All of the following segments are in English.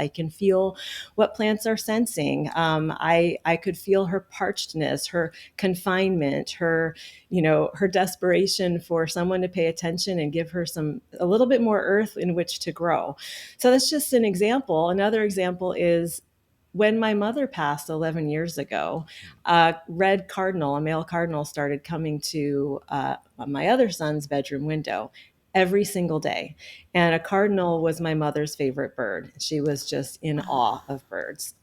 I can feel what plants are sensing. I could feel her parchedness, her confinement, her desperation for someone to pay attention and give her a little bit more earth in which to grow. So that's just an example. Another example is when my mother passed 11 years ago, red cardinal, a male cardinal, started coming to my other son's bedroom window every single day. And a cardinal was my mother's favorite bird. She was just in awe of birds.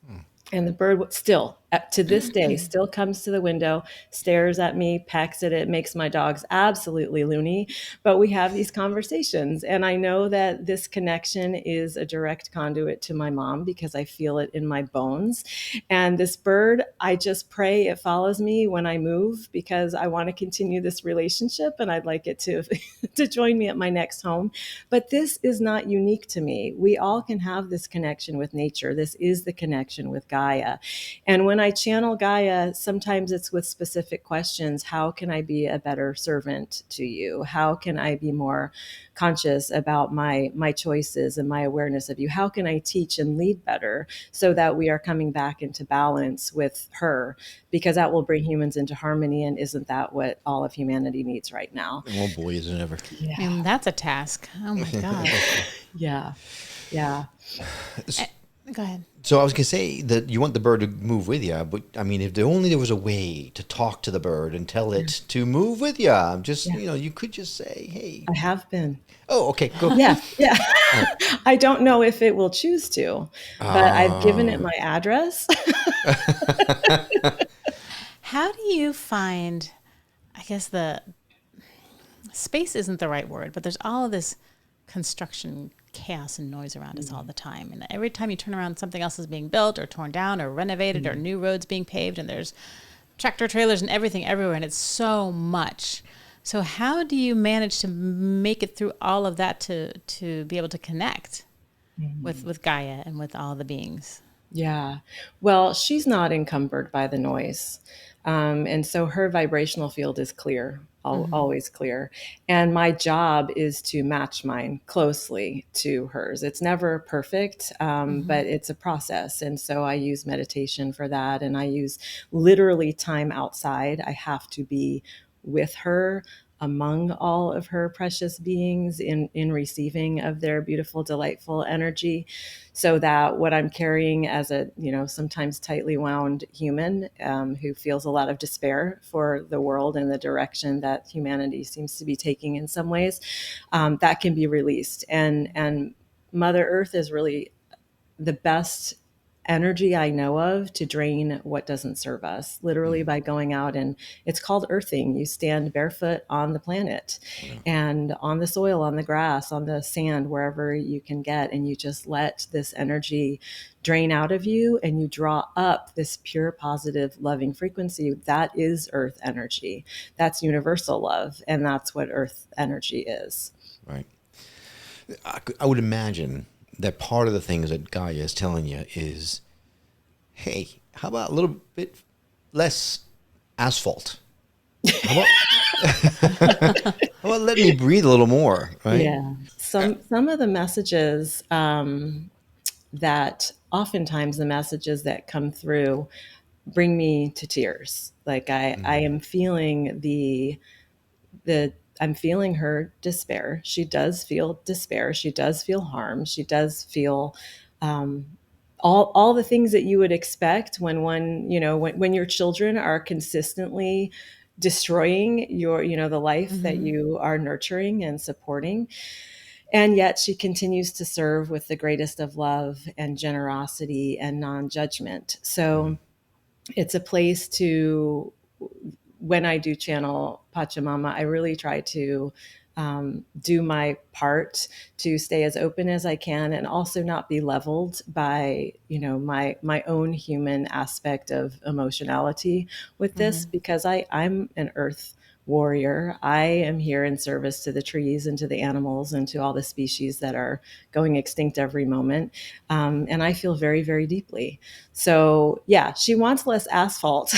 And the bird still, to this day, still comes to the window, stares at me, pecks at it, makes my dogs absolutely loony. But we have these conversations. And I know that this connection is a direct conduit to my mom because I feel it in my bones. And this bird, I just pray it follows me when I move because I want to continue this relationship and I'd like it to, to join me at my next home. But this is not unique to me. We all can have this connection with nature. This is the connection with Gaia. And when I channel Gaia, sometimes it's with specific questions. How can I be a better servant to you? How can I be more conscious about my choices and my awareness of you? How can I teach and lead better so that we are coming back into balance with her? Because that will bring humans into harmony. And isn't that what all of humanity needs right now? Oh boy, isn't it ever. Yeah. I mean, that's a task. Oh my God. Yeah. Yeah. Go ahead. So I was going to say that you want the bird to move with you, but I mean, if there was a way to talk to the bird and tell it to move with you, you could just say, hey. I have been. Oh, okay, go. Yeah. I don't know if it will choose to, but I've given it my address. How do you find, I guess the space isn't the right word, but there's all of this construction chaos and noise around us all the time. And every time you turn around, something else is being built or torn down or renovated or new roads being paved, and there's tractor trailers and everything everywhere, and it's so much. So how do you manage to make it through all of that to be able to connect with Gaia and with all the beings? Yeah. Well, she's not encumbered by the noise. And so her vibrational field is clear, always clear. And my job is to match mine closely to hers. It's never perfect, but it's a process. And so I use meditation for that. And I use literally time outside. I have to be with her among all of her precious beings in receiving of their beautiful, delightful energy, so that what I'm carrying as a, sometimes tightly wound human who feels a lot of despair for the world and the direction that humanity seems to be taking in some ways, that can be released. And Mother Earth is really the best energy I know of to drain what doesn't serve us, literally by going out, and it's called earthing. You stand barefoot on the planet and on the soil, on the grass, on the sand, wherever you can get, and you just let this energy drain out of you, and you draw up this pure, positive, loving frequency. That is earth energy. That's universal love, and that's what earth energy is. Right. I would imagine that part of the things that Gaia is telling you is, hey, how about a little bit less asphalt? How about let me breathe a little more, right? Yeah. Some of the messages that oftentimes the messages that come through bring me to tears. Like I am feeling I'm feeling her despair. She does feel despair. She does feel harm. She does feel all the things that you would expect when when your children are consistently destroying the life that you are nurturing and supporting. And yet she continues to serve with the greatest of love and generosity and non-judgment. So it's a place to, when I do channel Pachamama, I really try to do my part to stay as open as I can and also not be leveled by, my own human aspect of emotionality with this, because I'm an earth warrior. I am here in service to the trees and to the animals and to all the species that are going extinct every moment. And I feel very, very deeply. So yeah, she wants less asphalt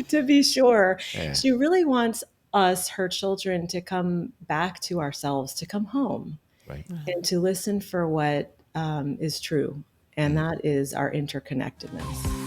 to be sure. Yeah. She really wants us, her children, to come back to ourselves, to come home, right, and to listen for what is true, and that is our interconnectedness.